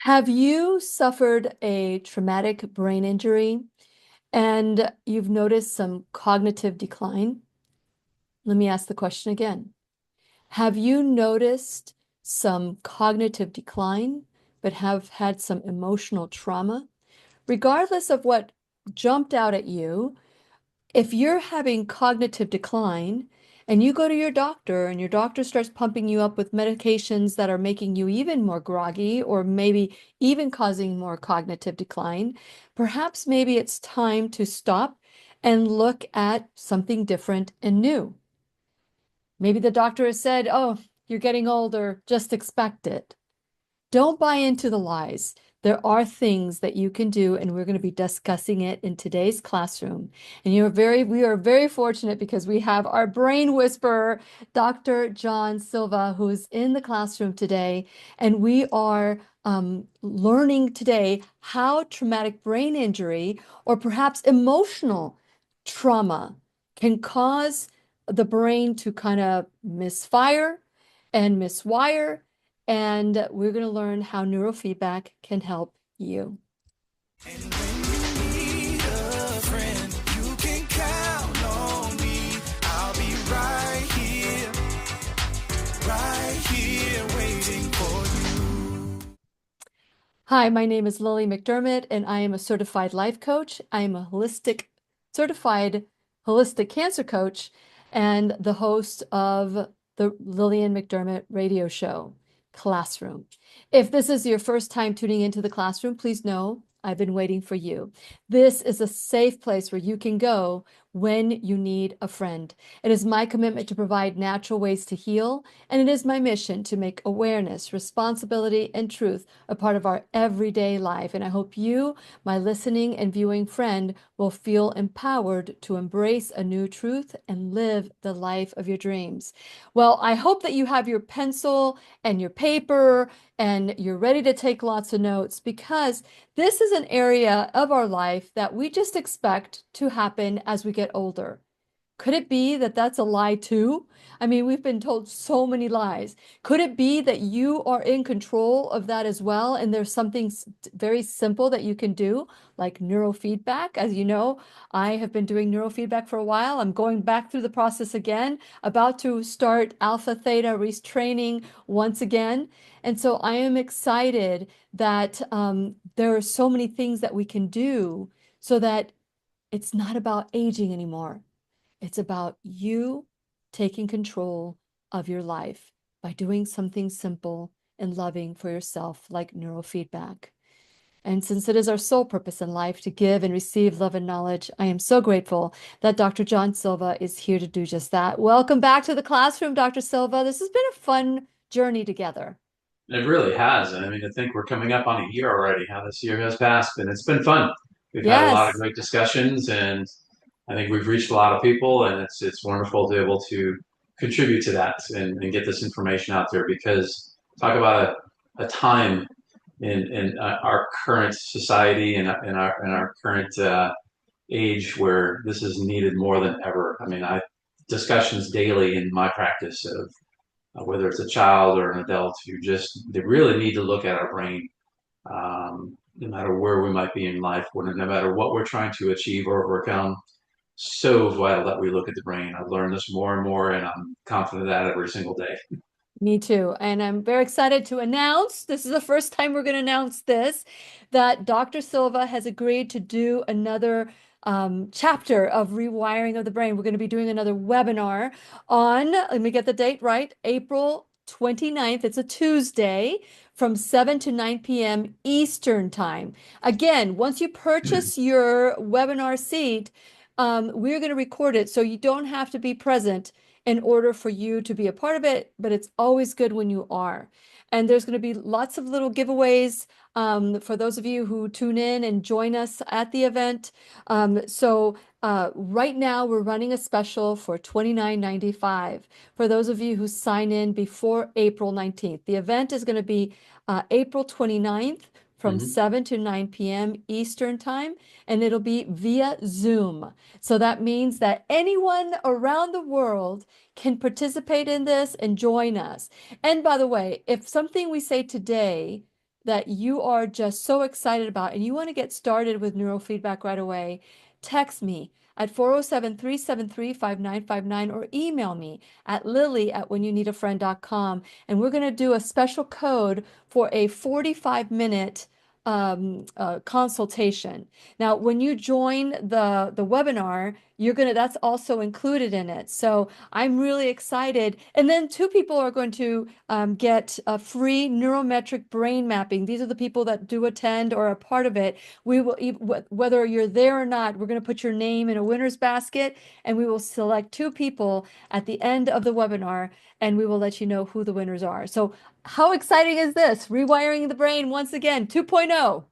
Have you suffered a traumatic brain injury and you've noticed some cognitive decline? Let me ask the question again. Have you noticed some cognitive decline, but have had some emotional trauma? Regardless of what jumped out at you, if you're having cognitive decline and you go to your doctor and your doctor starts pumping you up with medications that are making you even more groggy or maybe even causing more cognitive decline, perhaps maybe it's time to stop and look at something different and new. Maybe the doctor has said, "Oh, you're getting older, just expect it." Don't buy into the lies. There are things that you can do, and we're going to be discussing it in today's classroom. And we are very fortunate because we have our brain whisperer, Dr. John Silva, who's in the classroom today. And we are learning today how traumatic brain injury or perhaps emotional trauma can cause the brain to kind of misfire and miswire, and we're going to learn how neurofeedback can help you. And when you need a friend, you can count on me. I'll be right here waiting for you. Hi, my name is Lillian McDermott, and I am a certified life coach. I am a certified holistic cancer coach and the host of the Lillian McDermott radio show, Classroom. If this is your first time tuning into the classroom, please know I've been waiting for you. This is a safe place where you can go when you need a friend. It is my commitment to provide natural ways to heal, and it is my mission to make awareness, responsibility, and truth a part of our everyday life. And I hope you, my listening and viewing friend, will feel empowered to embrace a new truth and live the life of your dreams. Well, I hope that you have your pencil and your paper and you're ready to take lots of notes, because this is an area of our life that we just expect to happen as we get older. Could it be that that's a lie too? I mean, we've been told so many lies. Could it be that you are in control of that as well? And there's something very simple that you can do, like neurofeedback. As you know, I have been doing neurofeedback for a while. I'm going back through the process again, about to start alpha theta retraining once again. And so I am excited that there are so many things that we can do so that it's not about aging anymore. It's about you taking control of your life by doing something simple and loving for yourself, like neurofeedback. And since it is our sole purpose in life to give and receive love and knowledge, I am so grateful that Dr. John Silva is here to do just that. Welcome back to the classroom, Dr. Silva. This has been a fun journey together. It really has. I mean, I think we're coming up on a year already, how this year has passed, and it's been fun. We've had a lot of Yes, great discussions, and I think we've reached a lot of people, and it's wonderful to be able to contribute to that and get this information out there, because talk about a time in our current society and in our current age where this is needed more than ever. I mean, I discussions daily in my practice of whether it's a child or an adult, they really need to look at our brain, no matter where we might be in life, no matter what we're trying to achieve or overcome. So vital that we look at the brain. I've learned this more and more, and I'm confident of that every single day. me too. And I'm very excited to announce, this is the first time we're going to announce this, that Dr. Silva has agreed to do another chapter of Rewiring of the Brain. We're going to be doing another webinar on, let me get the date right, April 29th. It's a Tuesday from 7 to 9 p.m. Eastern Time. Again, once you purchase your webinar seat, we're going to record it so you don't have to be present in order for you to be a part of it, but it's always good when you are. And there's going to be lots of little giveaways for those of you who tune in and join us at the event. Right now we're running a special for $29.95 for those of you who sign in before April 19th. The event is going to be April 29th from Mhm. 7 to 9 p.m. Eastern Time, and it'll be via Zoom. So that means that anyone around the world can participate in this and join us. And by the way, if something we say today that you are just so excited about and you want to get started with neurofeedback right away, text me at 407-373-5959 or email me at lily@whenyouneedafriend.com. And we're going to do a special code for a 45-minute consultation. Now, when you join the webinar, that's also included in it. So I'm really excited. And then two people are going to get a free neurometric brain mapping. These are the people that do attend or are part of it. We will, whether you're there or not, we're going to put your name in a winner's basket, and we will select two people at the end of the webinar, and we will let you know who the winners are. So how exciting is this? Rewiring the brain once again, 2.0.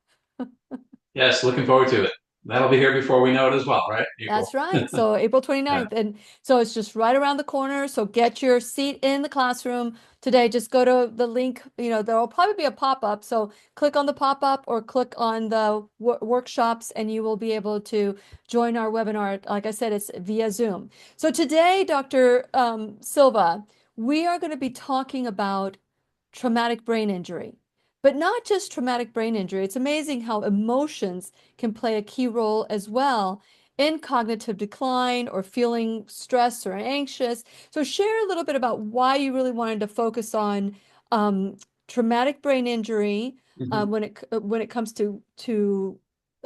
Yes, looking forward to it. That'll be here before we know it as well, right? April. That's right. So April Yeah. 29th. And so it's just right around the corner. So get your seat in the classroom today. Just go to the link. There will probably be a pop-up. So click on the pop-up or click on the workshops and you will be able to join our webinar. Like I said, it's via Zoom. So today, Dr. Silva, we are going to be talking about traumatic brain injury. But not just traumatic brain injury. It's amazing how emotions can play a key role as well in cognitive decline or feeling stressed or anxious. So share a little bit about why you really wanted to focus on traumatic brain injury Mhm. when it comes to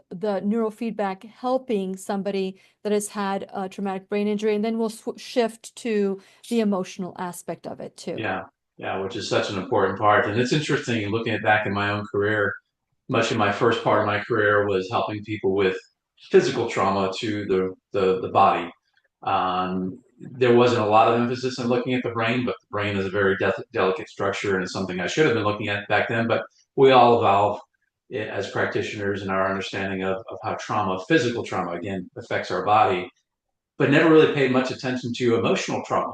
the neurofeedback helping somebody that has had a traumatic brain injury, and then we'll shift to the emotional aspect of it too. Yeah, yeah, which is such an important part. And it's interesting looking at back in my own career, much of my first part of my career was helping people with physical trauma to the body. There wasn't a lot of emphasis on looking at the brain, but the brain is a very delicate structure and it's something I should have been looking at back then. But we all evolve as practitioners in our understanding of how trauma, physical trauma, again, affects our body, but never really paid much attention to emotional trauma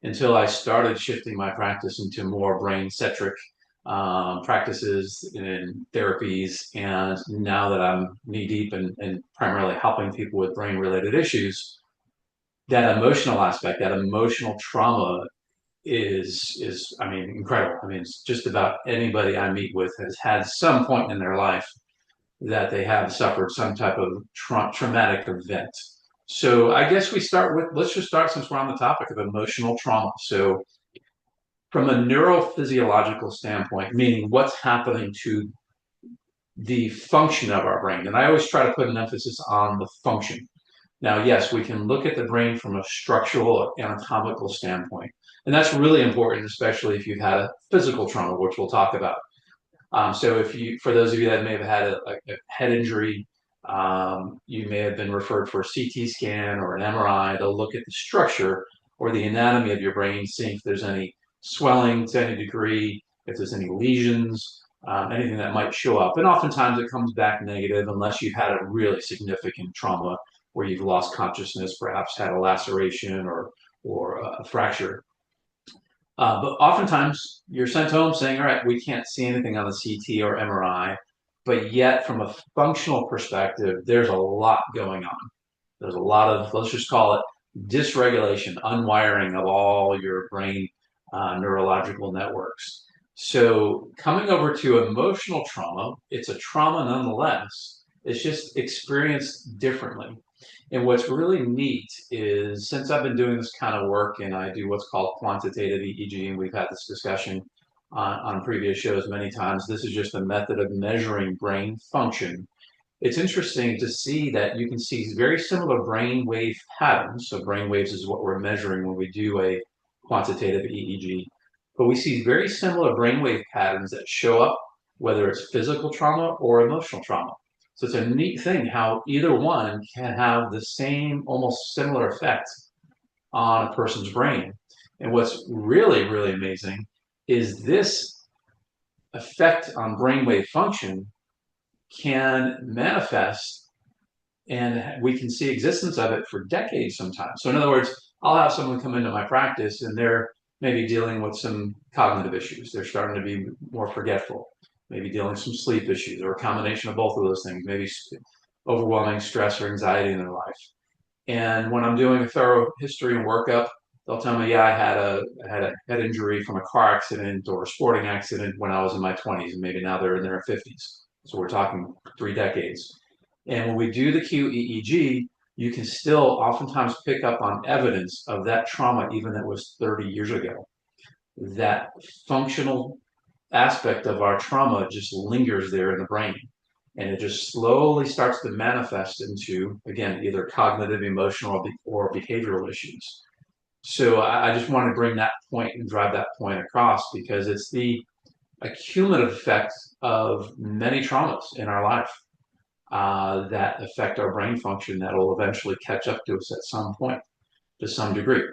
until I started shifting my practice into more brain-centric practices and therapies. And now that I'm knee-deep and primarily helping people with brain-related issues, that emotional aspect, that emotional trauma is I mean, incredible. I mean, it's just about anybody I meet with has had some point in their life that they have suffered some type of traumatic event. So I guess let's just start since we're on the topic of emotional trauma. So from a neurophysiological standpoint, meaning what's happening to the function of our brain, and I always try to put an emphasis on the function. Now, yes, we can look at the brain from a structural or anatomical standpoint, and that's really important, especially if you've had a physical trauma, which we'll talk about. So for those of you that may have had a head injury, you may have been referred for a CT scan or an MRI to look at the structure or the anatomy of your brain, seeing if there's any swelling to any degree, if there's any lesions, anything that might show up. And oftentimes it comes back negative unless you've had a really significant trauma where you've lost consciousness, perhaps had a laceration or a fracture. But oftentimes you're sent home saying, all right, we can't see anything on the CT or MRI, but yet from a functional perspective, there's a lot going on. There's a lot of, let's just call it dysregulation, unwiring of all your brain neurological networks. So coming over to emotional trauma, it's a trauma nonetheless. It's just experienced differently. And what's really neat is since I've been doing this kind of work and I do what's called quantitative EEG, and we've had this discussion on previous shows many times, this is just a method of measuring brain function. It's interesting to see that you can see very similar brain wave patterns. So brain waves is what we're measuring when we do a quantitative EEG. But we see very similar brainwave patterns that show up, whether it's physical trauma or emotional trauma. So it's a neat thing how either one can have the same, almost similar effect on a person's brain. And what's really, really amazing is this effect on brainwave function can manifest and we can see existence of it for decades sometimes. So in other words, I'll have someone come into my practice and they're maybe dealing with some cognitive issues. They're starting to be more forgetful, maybe dealing with some sleep issues or a combination of both of those things, maybe overwhelming stress or anxiety in their life. And when I'm doing a thorough history and workup, They'll tell me, yeah, I had a head injury from a car accident or a sporting accident when I was in my 20s, and maybe now they're in their 50s. So we're talking 3 decades. And when we do the QEEG, you can still oftentimes pick up on evidence of that trauma, even that was 30 years ago. That functional aspect of our trauma just lingers there in the brain. And it just slowly starts to manifest into, again, either cognitive, emotional, or behavioral issues. So I just want to bring that point and drive that point across because it's the accumulative effect of many traumas in our life that affect our brain function that will eventually catch up to us at some point to some degree.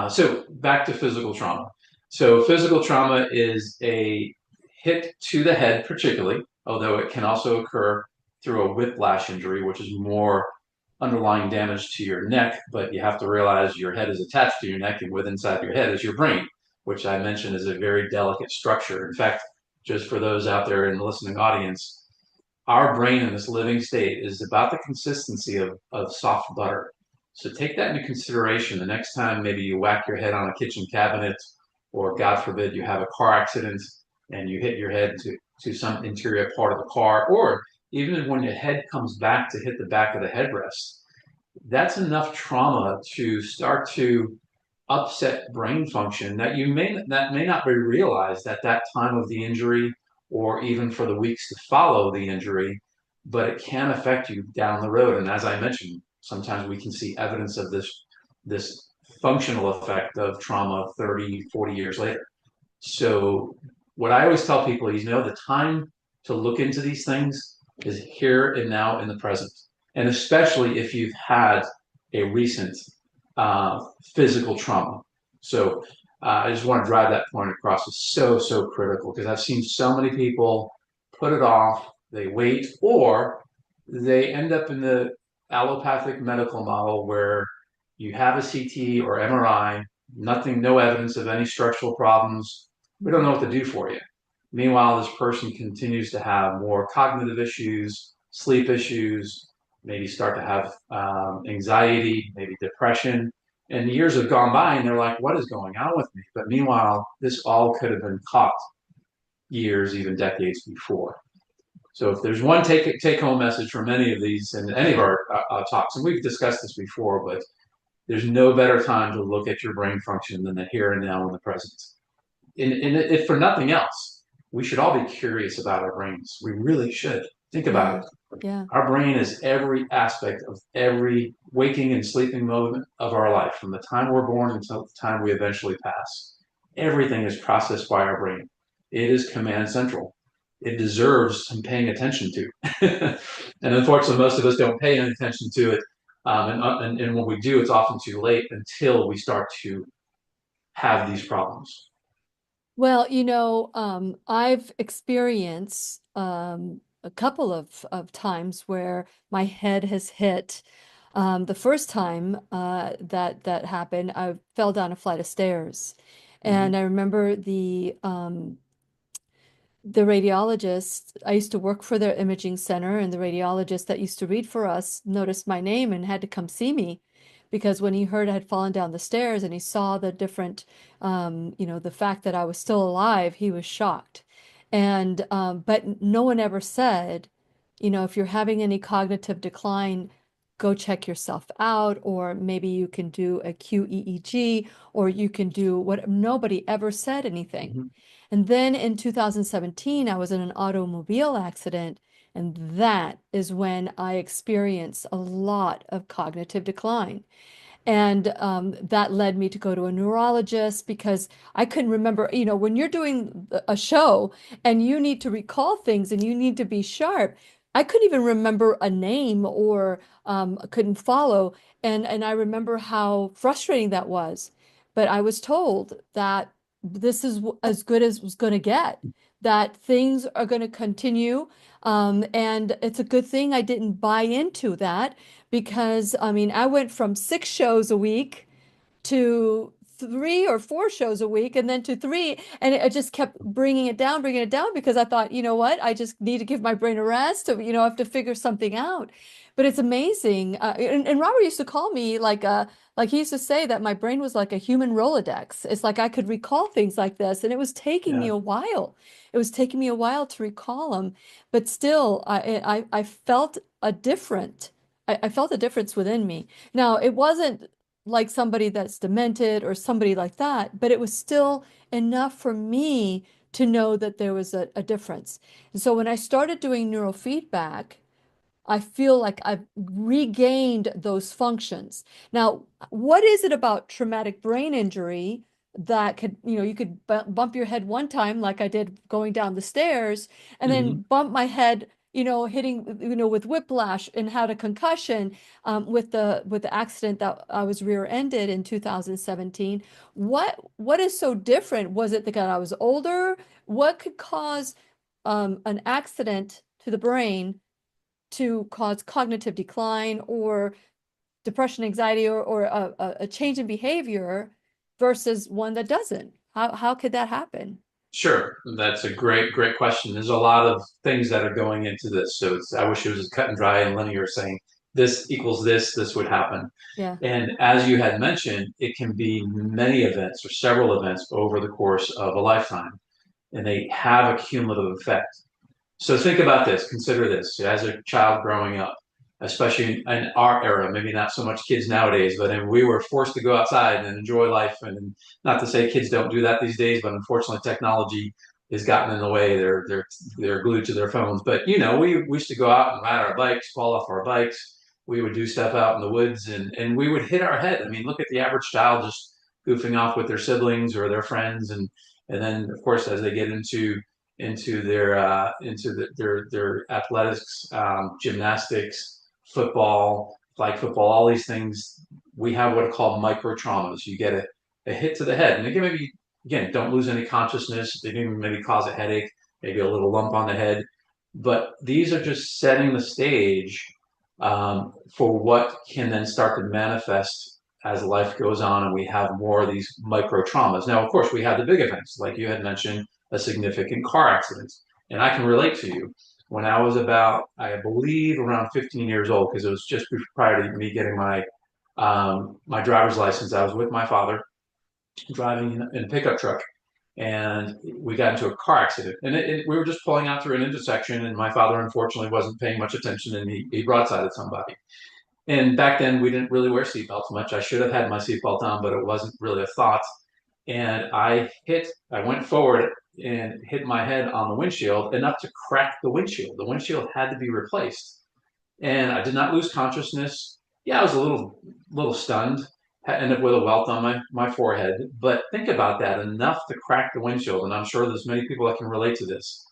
So back to physical trauma. So physical trauma is a hit to the head, particularly, although it can also occur through a whiplash injury, which is more underlying damage to your neck. But you have to realize your head is attached to your neck, and within inside your head is your brain, which I mentioned is a very delicate structure. In fact, just for those out there in the listening audience, our brain in this living state is about the consistency of soft butter. So take that into consideration the next time maybe you whack your head on a kitchen cabinet, or God forbid you have a car accident and you hit your head to some interior part of the car, or even when your head comes back to hit the back of the headrest. That's enough trauma to start to upset brain function that may not be realized at that time of the injury or even for the weeks to follow the injury, but it can affect you down the road. And as I mentioned, sometimes we can see evidence of this functional effect of trauma 30, 40 years later. So what I always tell people is, the time to look into these things is here and now in the present. And especially if you've had a recent uh, physical trauma. So I just want to drive that point across. It's so, so critical because I've seen so many people put it off, they wait, or they end up in the allopathic medical model where you have a CT or MRI, nothing, no evidence of any structural problems. We don't know what to do for you. Meanwhile, this person continues to have more cognitive issues, sleep issues, maybe start to have anxiety, maybe depression. And years have gone by and they're like, what is going on with me? But meanwhile, this all could have been caught years, even decades before. So if there's one take home message from any of these and any of our talks, and we've discussed this before, but there's no better time to look at your brain function than the here and now in the present. And if for nothing else, we should all be curious about our brains. We really should. Think about it. Yeah. Our brain is every aspect of every waking and sleeping moment of our life, from the time we're born until the time we eventually pass. Everything is processed by our brain. It is command central. It deserves some paying attention to. And unfortunately, most of us don't pay any attention to it. And when we do, it's often too late until we start to have these problems. Well, I've experienced a couple of times where my head has hit. The first time that happened, I fell down a flight of stairs, Mm-hmm. and I remember the radiologist, I used to work for their imaging center, and the radiologist that used to read for us noticed my name and had to come see me because when he heard I had fallen down the stairs and he saw the different, the fact that I was still alive, he was shocked. And, but no one ever said, if you're having any cognitive decline, go check yourself out, or maybe you can do a QEEG, or you can do what, nobody ever said anything. Mm-hmm. And then in 2017, I was in an automobile accident, and that is when I experienced a lot of cognitive decline. And that led me to go to a neurologist because I couldn't remember, when you're doing a show and you need to recall things and you need to be sharp, I couldn't even remember a name or couldn't follow. And I remember how frustrating that was. But I was told that this is as good as it was going to get, that things are going to continue. And it's a good thing I didn't buy into that because I mean, I went from 6 shows a week to 3 or 4 shows a week and then to three. And it just kept bringing it down because I thought, you know what? I just need to give my brain a rest. I have to figure something out. But it's amazing. And Robert used to call me like Like he used to say that my brain was like a human Rolodex. It's like I could recall things like this, and it was taking me Yeah. a while. It was taking me a while to recall them, but still, I felt a I felt a difference within me. Now, it wasn't like somebody that's demented or somebody like that, but it was still enough for me to know that there was a difference. And so when I started doing neurofeedback, I feel like I've regained those functions. Now, what is it about traumatic brain injury that could, you could bump your head one time, like I did going down the stairs, and Hmm. then bump my head, hitting, with whiplash and had a concussion with the accident that I was rear-ended in 2017. What is so different? Was it because I was older? What could cause an accident to the brain to cause cognitive decline or depression, anxiety, or a change in behavior versus one that doesn't? How could that happen? Sure, that's a great question. There's a lot of things that are going into this. So I wish it was cut and dry and linear, saying this equals this would happen. Yeah, And as you had mentioned, it can be many events or several events over the course of a lifetime, and they have a cumulative effect. So think about this, consider this as a child growing up, especially in our era, maybe not so much kids nowadays, but we were forced to go outside and enjoy life. And not to say kids don't do that these days, but unfortunately technology has gotten in the way. They're glued to their phones. But we used to go out and ride our bikes, fall off our bikes. We would do stuff out in the woods and we would hit our head. I mean, look at the average child just goofing off with their siblings or their friends and then of course as they get into their athletics, gymnastics, football, flag football, all these things. We have what are called micro traumas. You get a hit to the head, and maybe again don't lose any consciousness. They can maybe cause a headache, maybe a little lump on the head, but these are just setting the stage for what can then start to manifest as life goes on and we have more of these micro traumas. Now, of course, we have the big events, like you had mentioned, a significant car accident. And I can relate to you. When I was about, I believe, around 15 years old, because it was just prior to me getting my driver's license, I was with my father driving in a pickup truck, and we got into a car accident. And we were just pulling out through an intersection, and my father unfortunately wasn't paying much attention, and he broadsided somebody. And back then, we didn't really wear seatbelts much. I should have had my seatbelt on, but it wasn't really a thought. And I went forward and hit my head on the windshield enough to crack the windshield. The windshield had to be replaced. And I did not lose consciousness. Yeah, I was a little stunned, ended up with a welt on my forehead. But think about that, enough to crack the windshield. And I'm sure there's many people that can relate to this.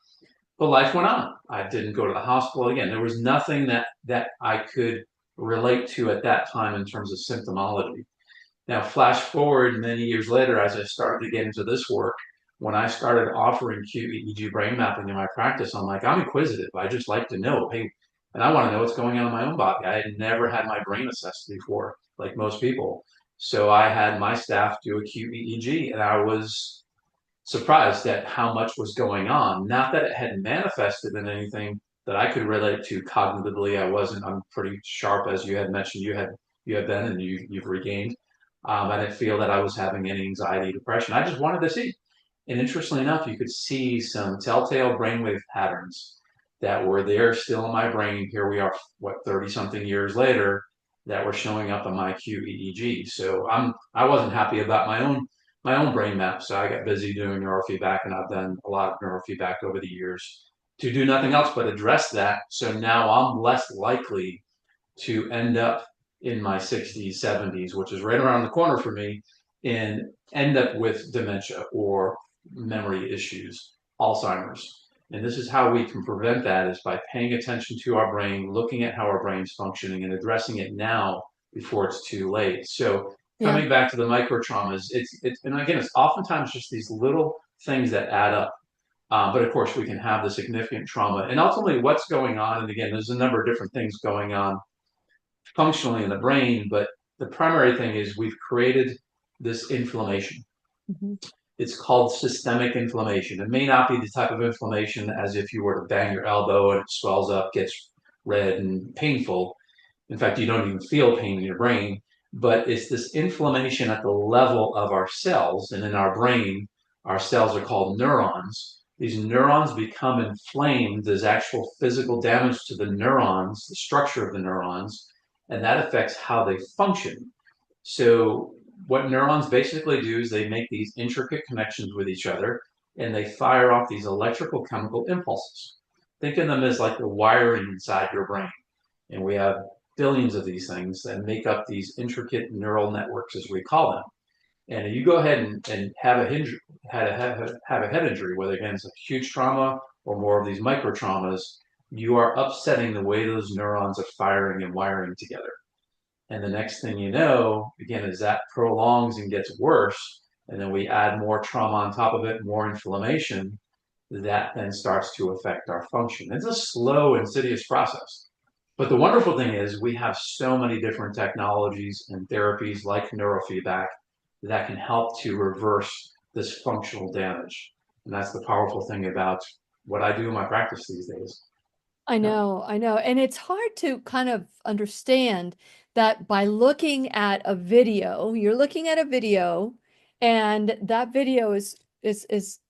But life went on. I didn't go to the hospital again. There was nothing that I could relate to at that time in terms of symptomology. Now, flash forward many years later, as I started to get into this work, when I started offering QEEG brain mapping in my practice, I'm like, I'm inquisitive. I just like to know, hey, and I want to know what's going on in my own body. I had never had my brain assessed before, like most people. So I had my staff do a QEEG, and I was surprised at how much was going on. Not that it had manifested in anything that I could relate to cognitively. I wasn't. I'm pretty sharp, as you had mentioned. You have been, and you've regained. I didn't feel that I was having any anxiety, depression. I just wanted to see. And interestingly enough, you could see some telltale brainwave patterns that were there still in my brain. Here we are, what, 30 something years later, that were showing up on my QEEG. So I wasn't happy about my own brain map. So I got busy doing neurofeedback, and I've done a lot of neurofeedback over the years to do nothing else but address that. So now I'm less likely to end up in my 60s, 70s, which is right around the corner for me, and end up with dementia or memory issues, Alzheimer's. And this is how we can prevent that is by paying attention to our brain, looking at how our brain's functioning and addressing it now before it's too late. So yeah, coming back to the micro traumas, it's and again, it's oftentimes just these little things that add up. But of course, we can have the significant trauma. And ultimately, what's going on, and again, there's a number of different things going on functionally in the brain, but the primary thing is we've created this inflammation. mhm, It's called systemic inflammation. It may not be the type of inflammation as if you were to bang your elbow and it swells up, gets red and painful. In fact, you don't even feel pain in your brain, but it's this inflammation at the level of our cells. And in our brain, our cells are called neurons. These neurons become inflamed. There's actual physical damage to the neurons, the structure of the neurons, and that affects how they function. So what neurons basically do is they make these intricate connections with each other, and they fire off these electrical chemical impulses. Think of them as like the wiring inside your brain. And we have billions of these things that make up these intricate neural networks, as we call them. And if you go ahead and have a head injury, whether again it's a huge trauma or more of these micro traumas, you are upsetting the way those neurons are firing and wiring together. And the next thing you know, again, is that prolongs and gets worse, and then we add more trauma on top of it, more inflammation, that then starts to affect our function. It's a slow, insidious process. But the wonderful thing is we have so many different technologies and therapies like neurofeedback that can help to reverse this functional damage. And that's the powerful thing about what I do in my practice these days. I Yep. know, I know. And it's hard to kind of understand that by looking at a video, you're looking at a video and that video is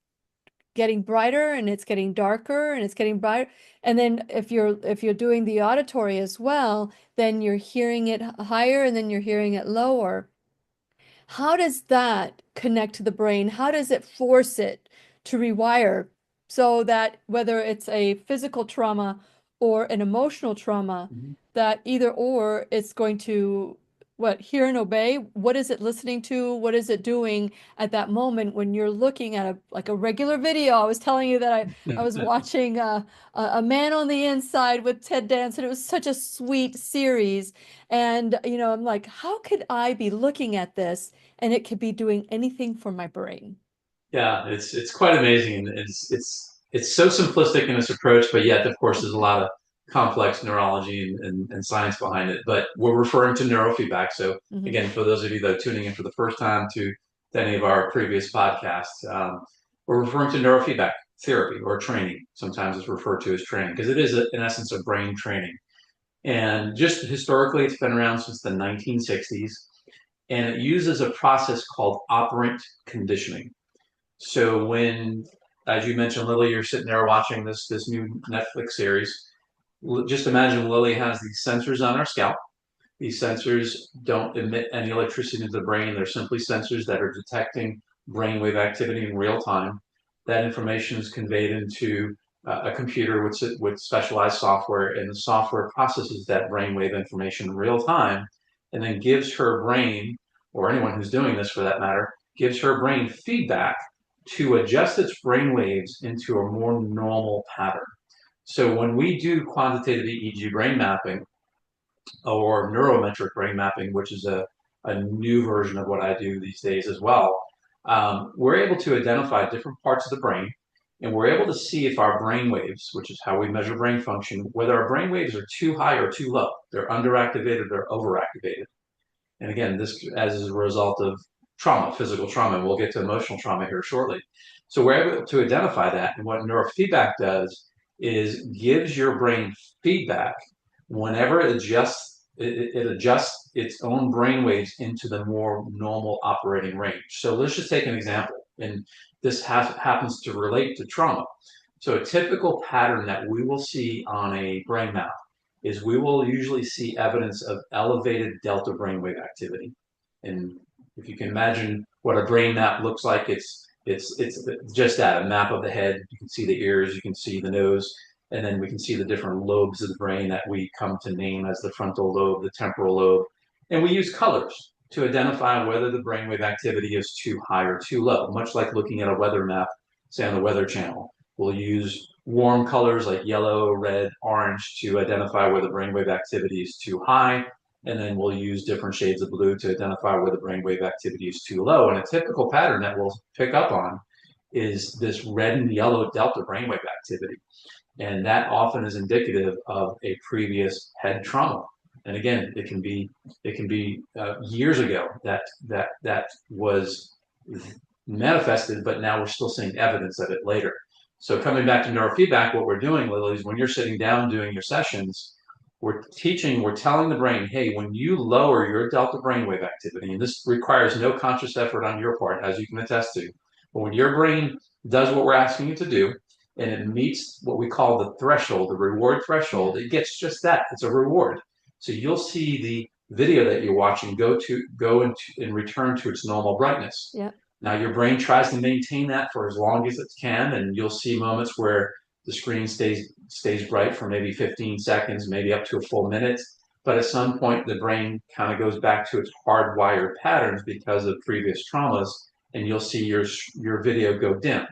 getting brighter and it's getting darker and it's getting brighter. And then if you're doing the auditory as well, then you're hearing it higher and then you're hearing it lower. How does that connect to the brain? How does it force it to rewire so that whether it's a physical trauma or an emotional trauma, Mhm. that either or it's going to hear and obey? What is it listening to? What is it doing at that moment when you're looking at a regular video? I was telling you that I was watching a Man on the Inside with Ted Danson. It was such a sweet series. And, I'm like, how could I be looking at this and it could be doing anything for my brain? Yeah, it's quite amazing, and it's so simplistic in its approach, but yet, of course, there's a lot of complex neurology and science behind it. But we're referring to neurofeedback. So Hmm. again, for those of you that are tuning in for the first time to any of our previous podcasts, we're referring to neurofeedback therapy or training. Sometimes it's referred to as training because it is, in essence, a brain training. And just historically, it's been around since the 1960s, and it uses a process called operant conditioning. So when, as you mentioned, Lily, you're sitting there watching this new Netflix series. Just imagine Lily has these sensors on her scalp. These sensors don't emit any electricity into the brain. They're simply sensors that are detecting brainwave activity in real time. That information is conveyed into a computer with specialized software, and the software processes that brainwave information in real time, and then gives her brain, or anyone who's doing this for that matter, gives her brain feedback to adjust its brain waves into a more normal pattern. So when we do quantitative EEG brain mapping or neurometric brain mapping, which is a new version of what I do these days as well, we're able to identify different parts of the brain, and we're able to see if our brain waves, which is how we measure brain function, whether our brain waves are too high or too low. They're underactivated or overactivated. And again, this as a result of trauma, physical trauma. We'll get to emotional trauma here shortly. So we're able to identify that. And what neurofeedback does is gives your brain feedback whenever it adjusts its own brain waves into the more normal operating range. So let's just take an example. And this happens to relate to trauma. So a typical pattern that we will see on a brain map is we will usually see evidence of elevated delta brainwave activity. And if you can imagine what a brain map looks like, it's just that, a map of the head. You can see the ears, you can see the nose, and then we can see the different lobes of the brain that we come to name as the frontal lobe, the temporal lobe. And we use colors to identify whether the brainwave activity is too high or too low, much like looking at a weather map, say on the Weather Channel. We'll use warm colors like yellow, red, orange to identify where the brainwave activity is too high. And then we'll use different shades of blue to identify where the brainwave activity is too low. And a typical pattern that we'll pick up on is this red and yellow delta brainwave activity. And that often is indicative of a previous head trauma. And again, it can be years ago that was manifested, but now we're still seeing evidence of it later. So coming back to neurofeedback, what we're doing, Lily, is when you're sitting down doing your sessions, we're telling the brain, hey, when you lower your delta brainwave activity, and this requires no conscious effort on your part, as you can attest to, but when your brain does what we're asking it to do, and it meets what we call the threshold, the reward threshold, it gets just that. It's a reward. So you'll see the video that you're watching go into and return to its normal brightness. Yeah. Now your brain tries to maintain that for as long as it can, and you'll see moments where the screen stays bright for maybe 15 seconds, maybe up to a full minute. But at some point, the brain kind of goes back to its hardwired patterns because of previous traumas, and you'll see your video go dim.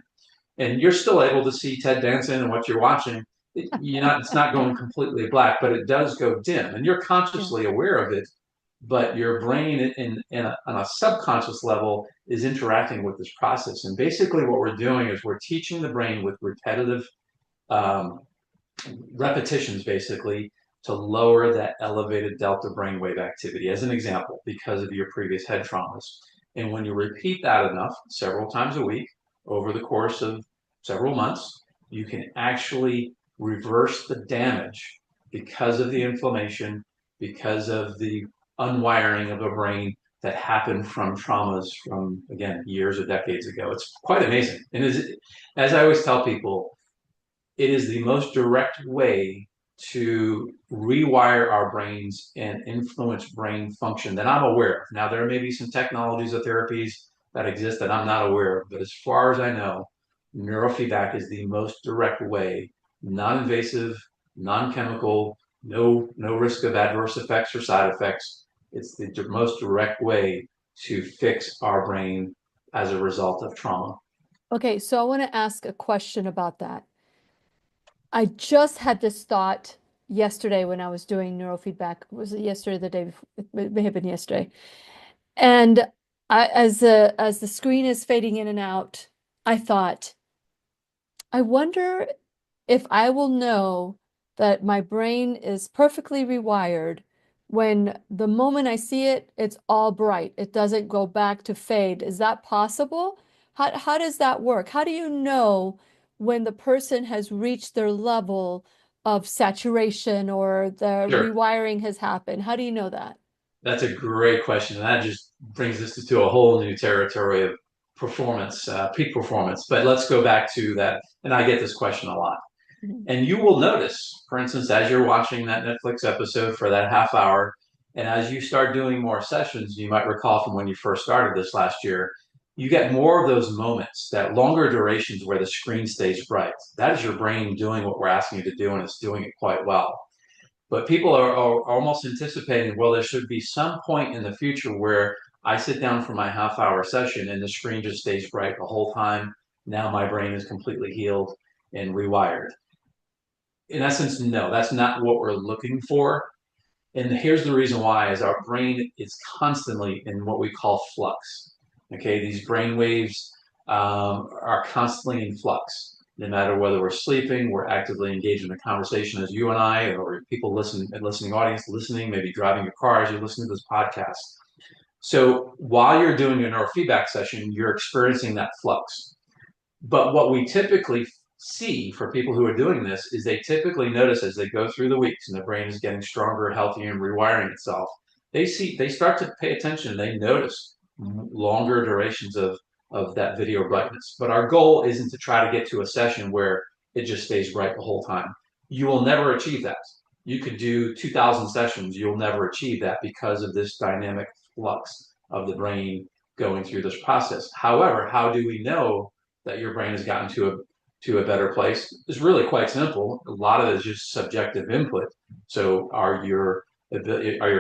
And you're still able to see Ted Danson and what you're watching. It's not going completely black, but it does go dim, and you're consciously aware of it. But your brain, on a subconscious level, is interacting with this process. And basically, what we're doing is we're teaching the brain with repetitive um, repetitions, basically, to lower that elevated delta brainwave activity, as an example, because of your previous head traumas. And when you repeat that enough, several times a week, over the course of several months, you can actually reverse the damage because of the inflammation, because of the unwiring of the brain that happened from traumas from, again, years or decades ago. It's quite amazing. And as I always tell people, it is the most direct way to rewire our brains and influence brain function that I'm aware of. Now, there may be some technologies or therapies that exist that I'm not aware of, but as far as I know, neurofeedback is the most direct way, non-invasive, non-chemical, no risk of adverse effects or side effects. It's the most direct way to fix our brain as a result of trauma. Okay, so I want to ask a question about that. I just had this thought yesterday when I was doing neurofeedback. Was it yesterday or the day before? It may have been yesterday. And as the screen is fading in and out, I thought, I wonder if I will know that my brain is perfectly rewired when the moment I see it, it's all bright. It doesn't go back to fade. Is that possible? How does that work? How do you know when the person has reached their level of saturation or the Sure. rewiring has happened? How do you know that? That's a great question. And that just brings us to a whole new territory of performance, peak performance. But let's go back to that. And I get this question a lot. Mhm. And you will notice, for instance, as you're watching that Netflix episode for that half hour, and as you start doing more sessions, you might recall from when you first started this last year, you get more of those moments, that longer durations where the screen stays bright. That is your brain doing what we're asking it to do, and it's doing it quite well. But people are almost anticipating, well, there should be some point in the future where I sit down for my half hour session and the screen just stays bright the whole time. Now my brain is completely healed and rewired. In essence, no, that's not what we're looking for. And here's the reason why: is our brain is constantly in what we call flux. Okay, these brain waves are constantly in flux. No matter whether we're sleeping, we're actively engaged in a conversation as you and I, or people listening audience listening, maybe driving your car as you listen to this podcast. So while you're doing a neurofeedback session, you're experiencing that flux. But what we typically see for people who are doing this is they typically notice as they go through the weeks and the brain is getting stronger, healthier, and rewiring itself. They start to pay attention. They notice longer durations of that video brightness. But our goal isn't to try to get to a session where it just stays bright the whole time. You will never achieve that. You could do 2,000 sessions. You'll never achieve that because of this dynamic flux of the brain going through this process. However, how do we know that your brain has gotten to a better place? Is really quite simple. A lot of it is just subjective input. So are your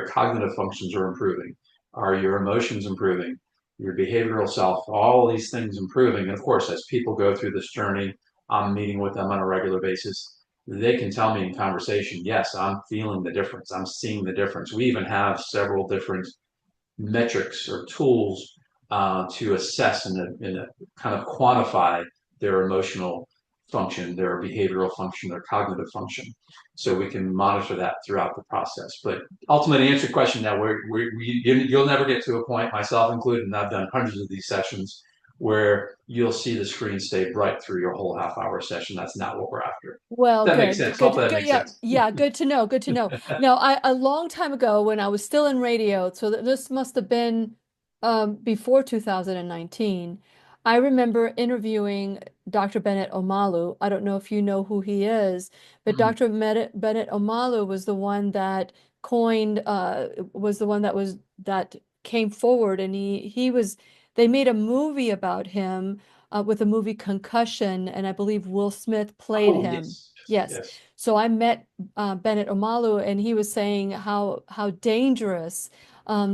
cognitive functions are improving? Are your emotions improving? Your behavioral self, all these things improving. And of course, as people go through this journey, I'm meeting with them on a regular basis. They can tell me in conversation, yes, I'm feeling the difference. I'm seeing the difference. We even have several different metrics or tools to assess and kind of quantify their emotional function, their behavioral function, their cognitive function. So we can monitor that throughout the process. But ultimately, to answer your question, now you'll never get to a point, myself included, and I've done hundreds of these sessions, where you'll see the screen stay bright through your whole half-hour session. That's not what we're after. Well, That makes good, sense. Hopefully that good. makes Yeah, sense. yeah, good to know. Good to know. Now, a long time ago when I was still in radio, so this must have been before 2019, I remember interviewing Dr. Bennett Omalu. I don't know if you know who he is, but Mhm. Dr. Bennett Omalu was the one that coined, was the one that that came forward, and they made a movie about him with the movie Concussion, and I believe Will Smith played Oh, him. yes, yes, Yes. yes. So I met Bennett Omalu, and he was saying how dangerous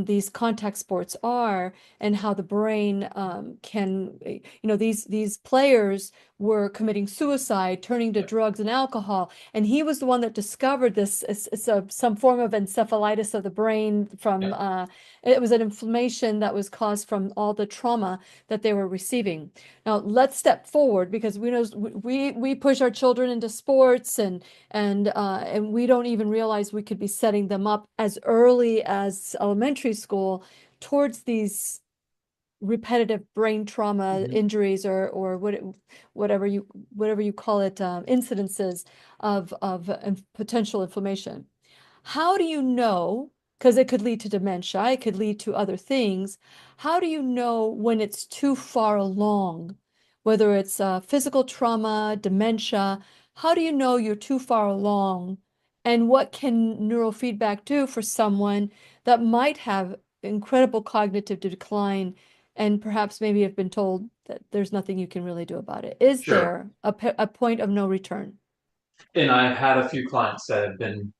these contact sports are, and how the brain can, these players were committing suicide, turning to Yep, drugs and alcohol, and he was the one that discovered this. It's some form of encephalitis of the brain from yep. it was an inflammation that was caused from all the trauma that they were receiving. Now let's step forward because we push our children into sports and we don't even realize we could be setting them up as early as elementary school towards these repetitive brain trauma Mhm. injuries whatever you call it, incidences of potential inflammation. How do you know? Because it could lead to dementia, it could lead to other things. How do you know when it's too far along, whether it's physical trauma, dementia? How do you know you're too far along? And what can neurofeedback do for someone that might have incredible cognitive decline and perhaps maybe have been told that there's nothing you can really do about it? Is Sure. there a point of no return? And I've had a few clients that have been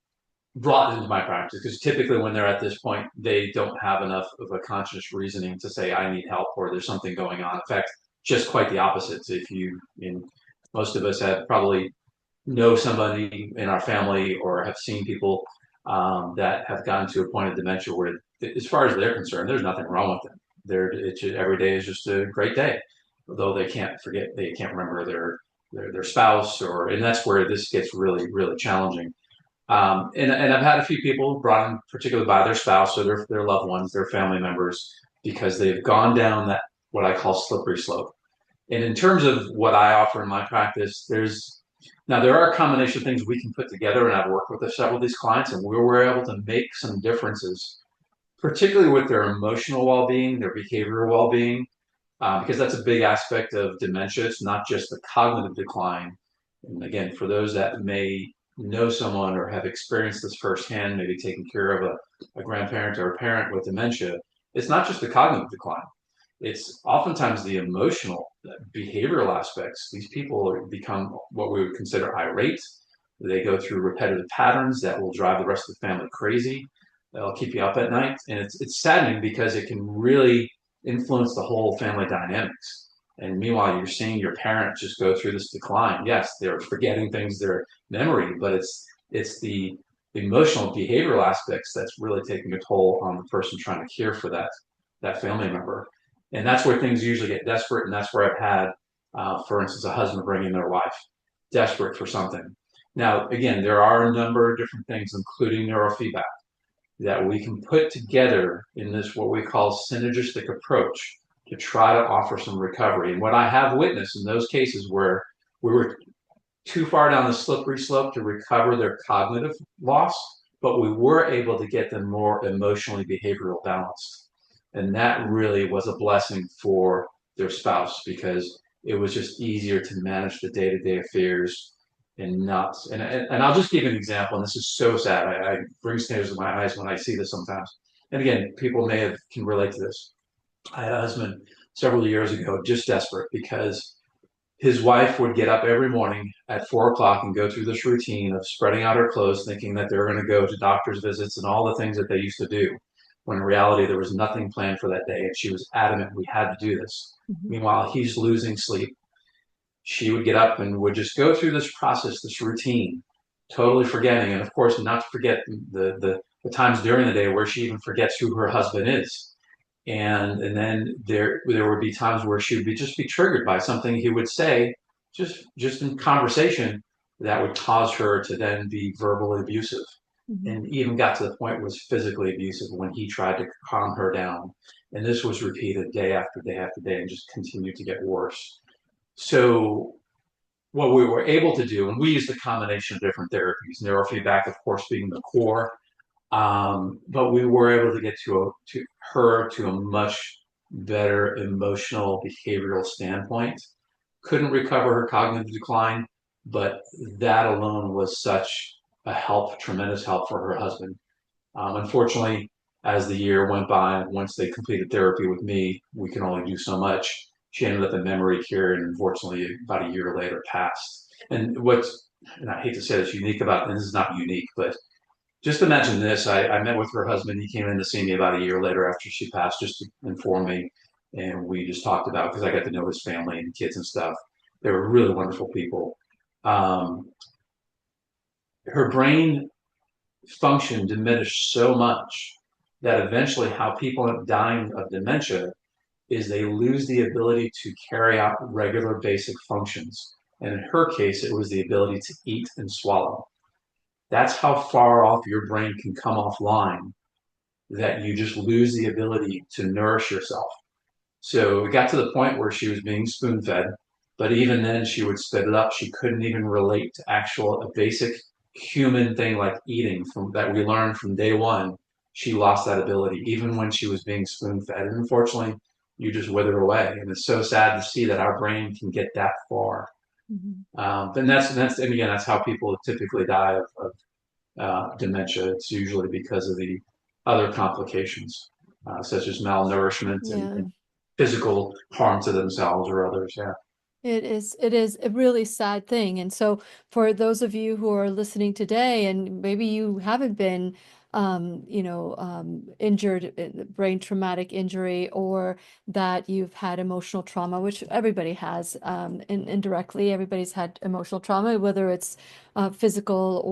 brought into my practice because typically when they're at this point, they don't have enough of a conscious reasoning to say, I need help or there's something going on. In fact, just quite the opposite. If you, in most of us have probably know somebody in our family or have seen people that have gotten to a point of dementia where, as far as they're concerned, there's nothing wrong with them. Every day is just a great day, though they can't remember their spouse, and that's where this gets really, really challenging. And I've had a few people brought in, particularly by their spouse or their loved ones, their family members, because they've gone down that what I call slippery slope. And in terms of what I offer in my practice, there are a combination of things we can put together, and I've worked with several of these clients, and we were able to make some differences, particularly with their emotional well-being, their behavioral well-being, because that's a big aspect of dementia. It's not just the cognitive decline. And again, for those that may know someone or have experienced this firsthand, maybe taking care of a grandparent or a parent with dementia, it's not just the cognitive decline. It's oftentimes the emotional, behavioral aspects. These people become what we would consider irate. They go through repetitive patterns that will drive the rest of the family crazy. That'll keep you up at night. And it's saddening because it can really influence the whole family dynamics. And meanwhile, you're seeing your parents just go through this decline. Yes, they're forgetting things, their memory, but it's the emotional, behavioral aspects that's really taking a toll on the person trying to care for that family member. And that's where things usually get desperate. And that's where I've had, for instance, a husband bringing their wife desperate for something. Now, again, there are a number of different things, including neurofeedback, that we can put together in this what we call synergistic approach to try to offer some recovery. And what I have witnessed in those cases where we were too far down the slippery slope to recover their cognitive loss, but we were able to get them more emotionally behavioral balanced. And that really was a blessing for their spouse because it was just easier to manage the day-to-day affairs and not. And I'll just give you an example, and this is so sad. I bring tears to my eyes when I see this sometimes. And again, people can relate to this. I had a husband several years ago, just desperate because his wife would get up every morning at 4 o'clock and go through this routine of spreading out her clothes, thinking that they were going to go to doctor's visits and all the things that they used to do. When in reality, there was nothing planned for that day. And she was adamant we had to do this. Mhm. Meanwhile, he's losing sleep. She would get up and would just go through this process, this routine, totally forgetting. And of course, not to forget the times during the day where she even forgets who her husband is. And then there would be times where she would just be triggered by something he would say, just in conversation, that would cause her to then be verbally abusive, Mhm. and even got to the point where it was physically abusive when he tried to calm her down. And this was repeated day after day after day and just continued to get worse. So what we were able to do, and we used a combination of different therapies, neurofeedback, of course, being the core, but we were able to get to her to a much better emotional behavioral standpoint. Couldn't recover her cognitive decline, but that alone was such a help, tremendous help for her husband. Unfortunately, as the year went by, once they completed therapy with me, we can only do so much. She ended up in memory care, and unfortunately, about a year later, passed. And I hate to say this, unique about, and this is not unique, but just imagine this. I met with her husband. He came in to see me about a year later after she passed, just to inform me. And we just talked about, because I got to know his family and kids and stuff. They were really wonderful people. Um, Her brain function diminished so much that eventually how people end up dying of dementia is they lose the ability to carry out regular basic functions. And in her case, it was the ability to eat and swallow. That's how far off your brain can come offline, that you just lose the ability to nourish yourself. So it got to the point where she was being spoon fed, but even then she would spit it up. She couldn't even relate to actual a basic human thing like eating from that we learned from day one. She lost that ability even when she was being spoon fed. And unfortunately, you just wither away. And it's so sad to see that our brain can get that far. Mhm. And that's and again that's how people typically die of dementia. It's usually because of the other complications, such as malnourishment Yeah. and physical harm to themselves or others. Yeah. It is a really sad thing. And so for those of you who are listening today, and maybe you haven't been, injured, brain traumatic injury, or that you've had emotional trauma, which everybody has, indirectly, everybody's had emotional trauma, whether it's physical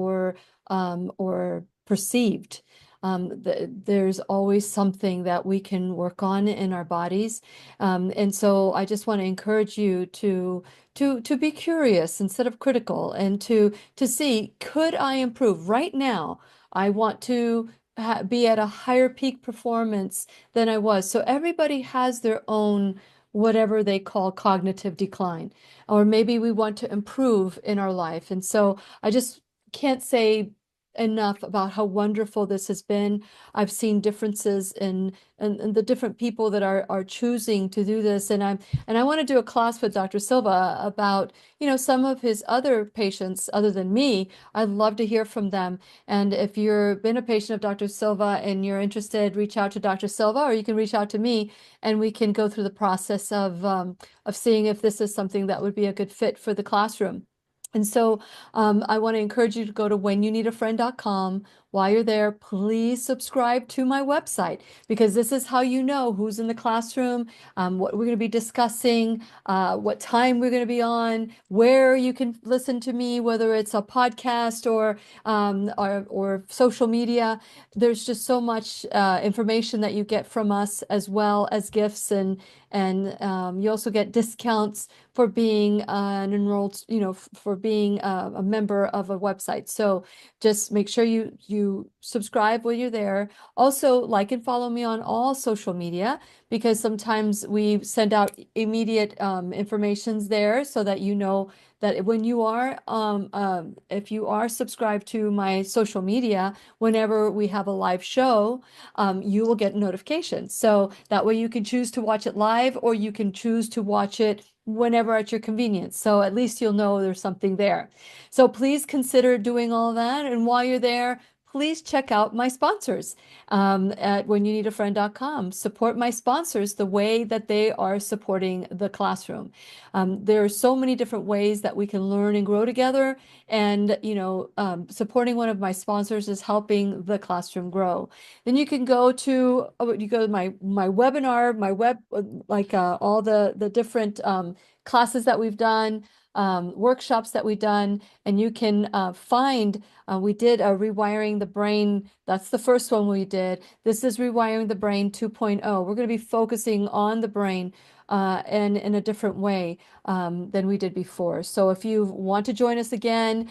or perceived. There's always something that we can work on in our bodies. And so I just want to encourage you to be curious instead of critical, and to see, could I improve right now? I want to be at a higher peak performance than I was. So everybody has their own whatever they call cognitive decline, or maybe we want to improve in our life. And so I just can't say enough about how wonderful this has been. I've seen differences in the different people that are choosing to do this. And I want to do a class with Dr. Silva about, some of his other patients other than me. I'd love to hear from them. And if you've been a patient of Dr. Silva and you're interested, reach out to Dr. Silva, or you can reach out to me, and we can go through the process of seeing if this is something that would be a good fit for the classroom. And so I want to encourage you to go to whenyouneedafriend.com. While you're there, please subscribe to my website, because this is how you know who's in the classroom, what we're going to be discussing, what time we're going to be on, where you can listen to me, whether it's a podcast or social media. There's just so much information that you get from us, as well as gifts, and you also get discounts for being an enrolled, for being a member of a website. So just make sure you subscribe while you're there. Also, like and follow me on all social media, because sometimes we send out immediate informations there, so that you know that when you are, if you are subscribed to my social media, whenever we have a live show, you will get notifications. So that way you can choose to watch it live, or you can choose to watch it whenever at your convenience. So at least you'll know there's something there. So please consider doing all that. And while you're there, please check out my sponsors at whenyouneedafriend.com. Support my sponsors the way that they are supporting the classroom. There are so many different ways that we can learn and grow together. And, supporting one of my sponsors is helping the classroom grow. Then you can go to my webinar, my web, like all the different classes that we've done, workshops that we've done, and you can find. We did a Rewiring the Brain. That's the first one we did. This is Rewiring the Brain 2.0. We're going to be focusing on the brain and in a different way than we did before. So if you want to join us again,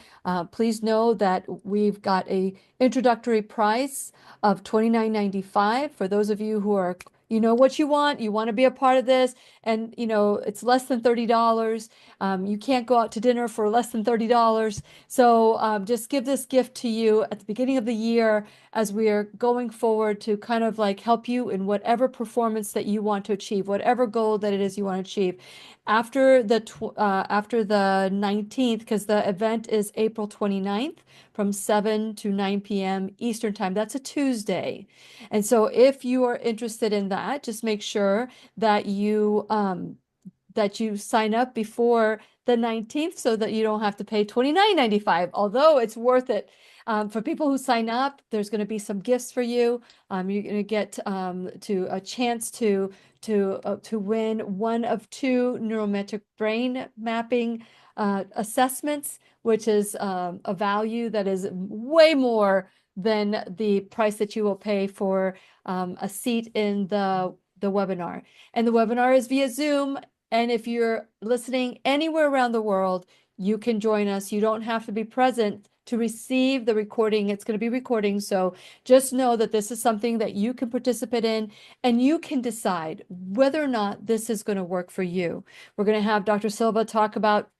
please know that we've got a introductory price of $29.95 for those of you who are You know what you want to be a part of this, and it's less than $30. You can't go out to dinner for less than $30. So just give this gift to you at the beginning of the year as we are going forward to kind of like help you in whatever performance that you want to achieve, whatever goal that it is you want to achieve. After the 19th, because the event is April 29th from 7 to 9 p.m. Eastern time. That's a Tuesday. And so if you are interested in that, just make sure that you sign up before the 19th so that you don't have to pay $29.95, although it's worth it. For people who sign up, there's going to be some gifts for you. You're going to get to a chance to win one of two neurometric brain mapping assessments, which is a value that is way more than the price that you will pay for a seat in the webinar. And the webinar is via Zoom. And if you're listening anywhere around the world, you can join us. You don't have to be present to receive the recording. It's going to be recording. So just know that this is something that you can participate in, and you can decide whether or not this is going to work for you. We're going to have Dr. Silva talk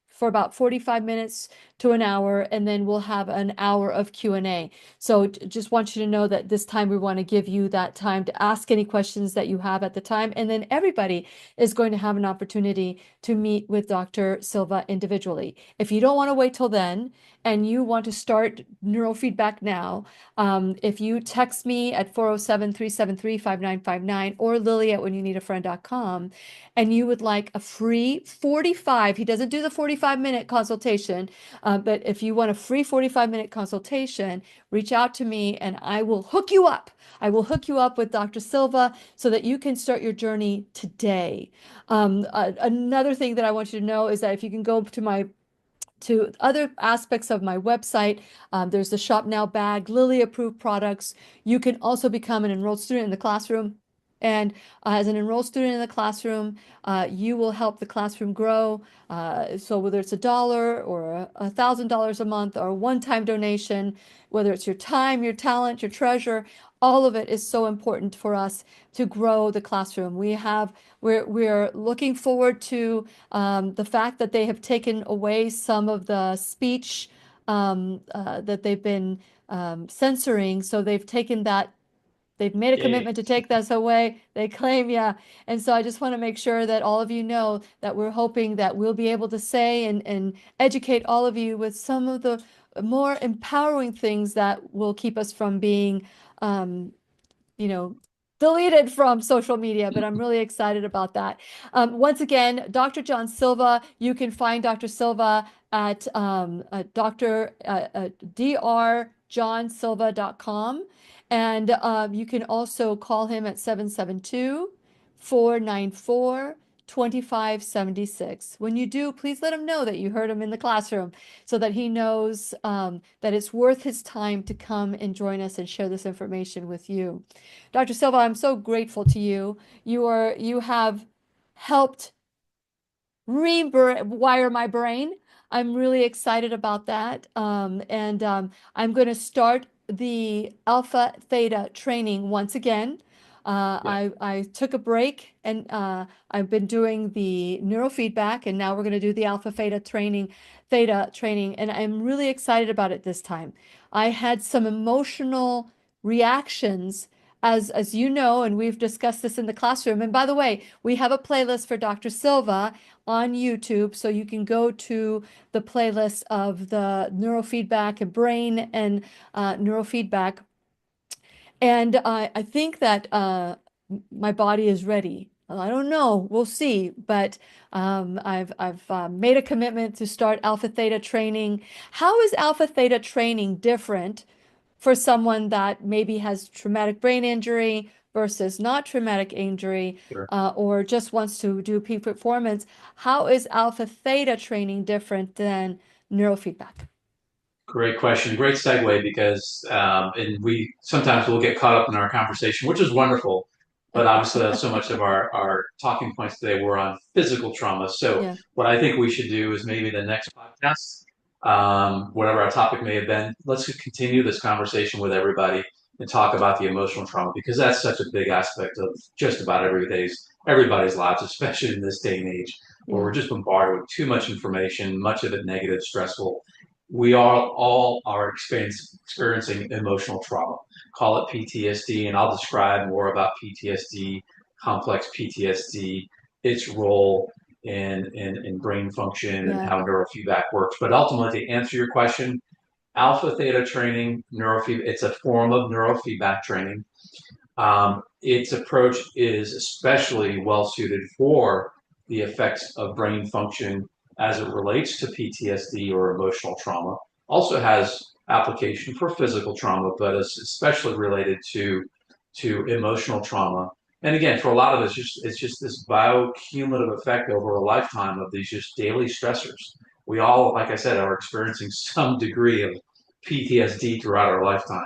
for about 45 minutes to an hour, and then we'll have an hour of Q&A. So just want you to know that this time we want to give you that time to ask any questions that you have at the time. And then everybody is going to have an opportunity to meet with Dr. Silva individually. If you don't want to wait till then and you want to start neurofeedback now, if you text me at 407-373-5959 or Lily at whenyouneedafriend.com, and you would like a free 45, he doesn't do the 45-minute consultation, but if you want a free 45-minute consultation, reach out to me and I will hook you up. I will hook you up with Dr. Silva so that you can start your journey today. Another thing that I want you to know is that if you can go to other aspects of my website. There's the Shop Now bag, Lilly approved products. You can also become an enrolled student in the classroom. And as an enrolled student in the classroom, you will help the classroom grow. So whether it's $1 or $1,000 a month or a one-time donation, whether it's your time, your talent, your treasure, all of it is so important for us to grow the classroom. We're looking forward to the fact that they have taken away some of the speech that they've been censoring. So they've made a Yay. commitment to take this away. They claim, yeah. And so I just want to make sure that all of you know that we're hoping that we'll be able to say and educate all of you with some of the more empowering things that will keep us from being um, you know, deleted from social media, but I'm really excited about that. Once again, Dr. John Silva, you can find Dr. Silva at drjohnsilva.com. And you can also call him at 772-494-2576. When you do, please let him know that you heard him in the classroom so that he knows that it's worth his time to come and join us and share this information with you. Dr. Silva, I'm so grateful to you. You have helped rewire my brain. I'm really excited about that. And I'm going to start the alpha theta training once again. Yeah. I took a break and I've been doing the neurofeedback, and now we're going to do the alpha theta training, and I'm really excited about it this time. I had some emotional reactions as you know, and we've discussed this in the classroom. And by the way, we have a playlist for Dr. Silva on YouTube, so you can go to the playlist of the neurofeedback and brain and neurofeedback. And I think that my body is ready. I don't know. We'll see. But I've made a commitment to start alpha theta training. How is alpha theta training different for someone that maybe has traumatic brain injury versus not traumatic injury, Sure. or just wants to do peak performance? How is alpha theta training different than neurofeedback? Great question. Great segue because, and we sometimes will get caught up in our conversation, which is wonderful. But obviously, so much of our talking points today were on physical trauma. So, Yeah. what I think we should do is maybe the next podcast, whatever our topic may have been, let's continue this conversation with everybody and talk about the emotional trauma, because that's such a big aspect of just about everybody's lives, especially in this day and age where Yeah. we're just bombarded with too much information, much of it negative, stressful. We all are experiencing emotional trauma. Call it PTSD, and I'll describe more about PTSD, complex PTSD, its role in brain function and Yeah. how neurofeedback works. But ultimately, to answer your question, alpha theta training, neurofeedback, it's a form of neurofeedback training. Its approach is especially well suited for the effects of brain function as it relates to PTSD or emotional trauma. Also has application for physical trauma, but is especially related to emotional trauma. And again, for a lot of us, it's just this biocumulative effect over a lifetime of these just daily stressors. We all, like I said, are experiencing some degree of PTSD throughout our lifetime.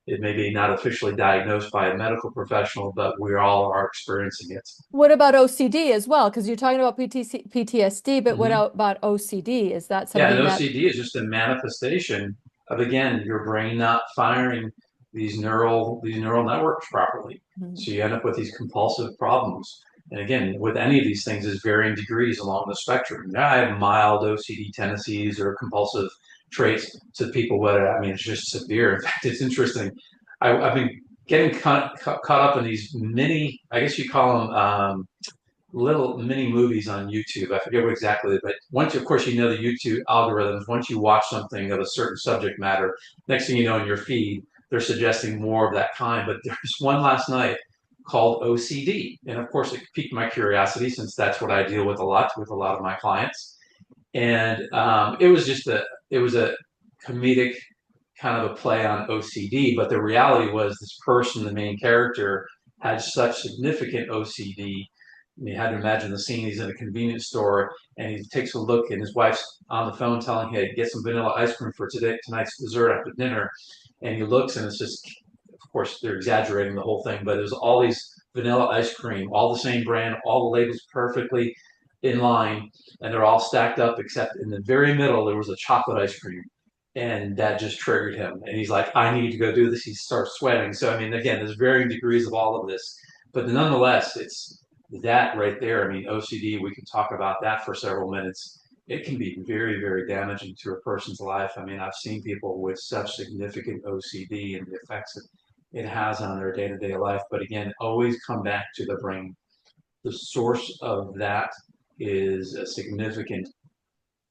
It may be not officially diagnosed by a medical professional, but we all are experiencing it. What about OCD as well? Because you're talking about PTSD, but what Mm-hmm. about OCD? Is that Yeah, and something that? OCD is just a manifestation of, again, your brain not firing these neural networks properly. Mhm. So you end up with these compulsive problems. And again, with any of these things, is varying degrees along the spectrum. Yeah, I have mild OCD tendencies or compulsive traits to people, but I mean, it's just severe. In fact, it's interesting. I've been getting caught up in these mini, I guess you call them little mini movies on YouTube. I forget what exactly, but once, of course, you know the YouTube algorithms. Once you watch something of a certain subject matter, next thing you know in your feed, they're suggesting more of that kind. But there's one last night called OCD, and of course, it piqued my curiosity since that's what I deal with a lot of my clients. And it was a comedic kind of a play on OCD, but the reality was this person, the main character, had such significant OCD. You had to imagine the scene. He's in a convenience store and he takes a look, and his wife's on the phone telling him, "Hey, get some vanilla ice cream for tonight's dessert after dinner." And he looks, and it's just, of course, they're exaggerating the whole thing, but there's all these vanilla ice cream, all the same brand, all the labels perfectly in line, and they're all stacked up, except in the very middle there was a chocolate ice cream, and that just triggered him. And he's like, "I need to go do this." He starts sweating. So I mean, again, there's varying degrees of all of this, but nonetheless, it's that right there. I mean, OCD. We can talk about that for several minutes. It can be very, very damaging to a person's life. I mean, I've seen people with such significant OCD and the effects it has on their day-to-day life. But again, always come back to the brain. The source of that is a significant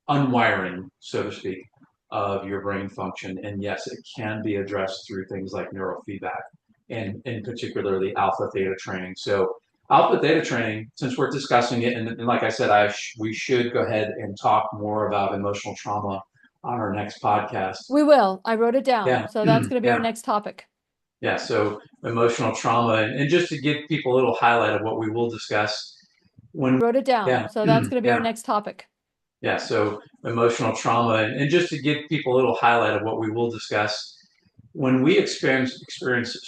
unwiring, so to speak, of your brain function. And yes, it can be addressed through things like neurofeedback and in particular the alpha theta training. So alpha theta training, since we're discussing it, and like I said, we should go ahead and talk more about emotional trauma on our next podcast. We will. I wrote it down. Yeah, So that's going to be our yeah, next topic. yeah. So emotional trauma, and just to give people a little highlight of what we will discuss when, Wrote it down. yeah, So that's going to be our yeah. next topic. Yeah, so emotional trauma, and just to give people a little highlight of what we will discuss, when we experience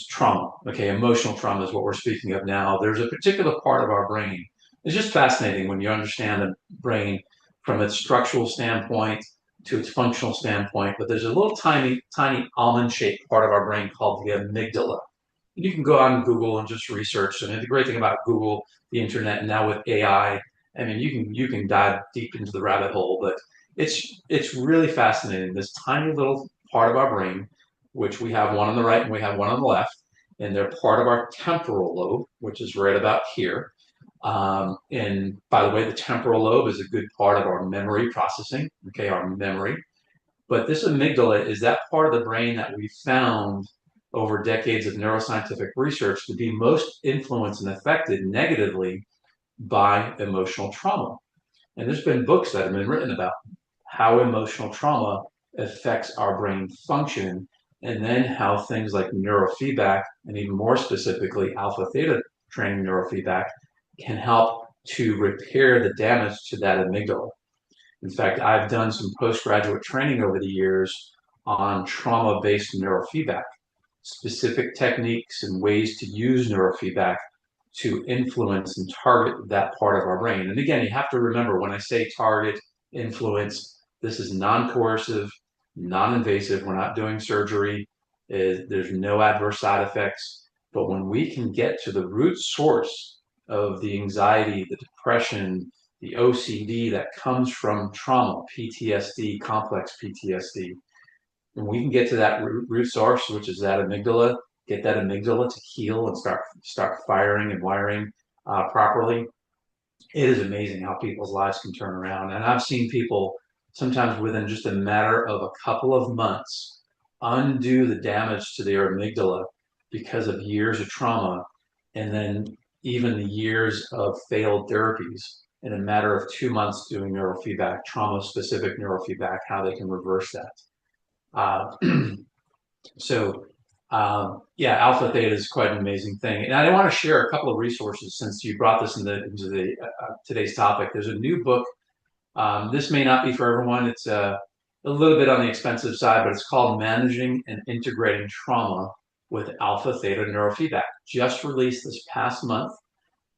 trauma, okay, emotional trauma is what we're speaking of now. There's a particular part of our brain. It's just fascinating when you understand the brain from its structural standpoint to its functional standpoint. But there's a little tiny almond-shaped part of our brain called the amygdala. You can go on Google and just research. And the great thing about Google, the internet, and now with I mean, you can dive deep into the rabbit hole, but it's really fascinating. This tiny little part of our brain, which we have one on the right and we have one on the left, and they're part of our temporal lobe, which is right about here. And by the way, the temporal lobe is a good part of our memory processing, okay, our memory. But this amygdala is that part of the brain that we found over decades of neuroscientific research to be most influenced and affected negatively by emotional trauma. And there's been books that have been written about how emotional trauma affects our brain function, and then how things like neurofeedback, and even more specifically, alpha theta training neurofeedback, can help to repair the damage to that amygdala. In fact, I've done some postgraduate training over the years on trauma based neurofeedback, specific techniques and ways to use neurofeedback to influence and target that part of our brain. And again, you have to remember when I say target, influence, this is non coercive, non invasive. We're not doing surgery. There's no adverse side effects. But when we can get to the root source of the anxiety, the depression, the OCD that comes from trauma, PTSD, complex PTSD, when we can get to that root source, which is that amygdala, get that amygdala to heal and start firing and wiring properly, it is amazing how people's lives can turn around. And I've seen people sometimes within just a matter of a couple of months undo the damage to their amygdala because of years of trauma and then even the years of failed therapies in a matter of 2 months doing neurofeedback, trauma specific neurofeedback, how they can reverse that. Uh, so yeah, alpha theta is quite an amazing thing. And I want to share a couple of resources since you brought this into the today's topic. There's a new book. This may not be for everyone. It's a little bit on the expensive side, but it's called Managing and Integrating Trauma with Alpha Theta Neurofeedback. Just released this past month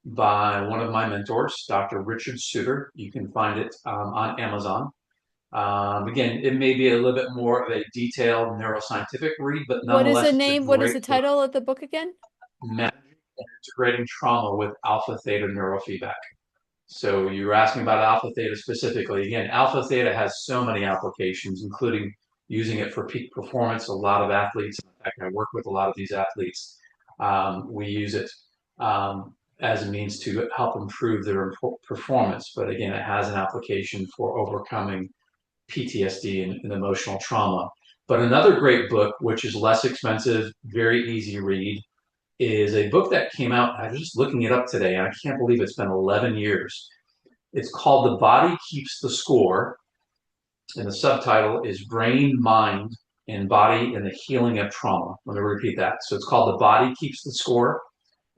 by one of my mentors, Dr. Richard Suter. You can find it on Amazon. Again, it may be a little bit more of a detailed neuroscientific read, but What is the nonetheless, it's a name? What is great the book. title of the book again? Managing and Integrating Trauma with Alpha Theta Neurofeedback. So you were asking about alpha theta specifically. Again, alpha theta has so many applications, including using it for peak performance. A lot of athletes, in fact, I work with a lot of these athletes. We use it as a means to help improve their performance. But again, it has an application for overcoming PTSD and emotional trauma. But another great book, which is less expensive, very easy read, is a book that came out. I was just looking it up today, and I can't believe it's been 11 years. It's called The Body Keeps the Score, and the subtitle is Brain, Mind, and Body and the Healing of Trauma. Let me repeat that. So it's called The Body Keeps the Score.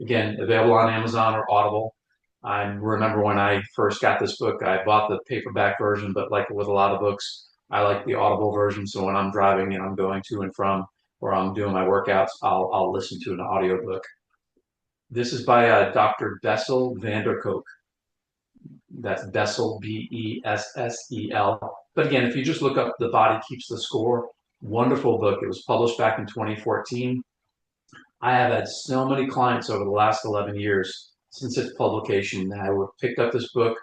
Again, available on Amazon or Audible. I remember when I first got this book, I bought the paperback version, but like with a lot of books, I like the Audible version. So when I'm driving and I'm going to and from or I'm doing my workouts, I'll listen to an audiobook. This is by Dr. Bessel van der Kolk. That's Bessel, Bessel. But again, if you just look up The Body Keeps the Score, wonderful book. It was published back in 2014. I have had so many clients over the last 11 years since its publication that have picked up this book,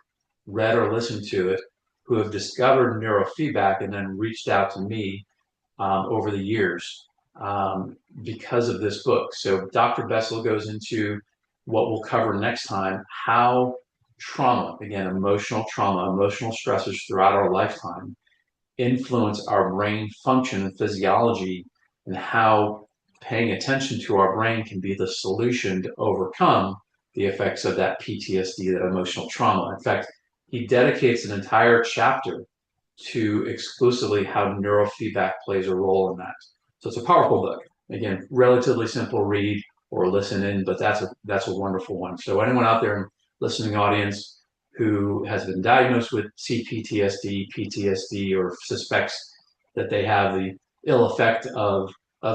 read or listened to it, who have discovered neurofeedback and then reached out to me over the years because of this book. So Dr. Bessel goes into what we'll cover next time, how trauma, again, emotional trauma, emotional stressors throughout our lifetime influence our brain function and physiology, and how paying attention to our brain can be the solution to overcome the effects of that PTSD, that emotional trauma. In fact, he dedicates an entire chapter to exclusively how neurofeedback plays a role in that. So it's a powerful book. Again, relatively simple read or listen in, but that's a wonderful one. So anyone out there in listening audience who has been diagnosed with CPTSD, PTSD, or suspects that they have the ill effect of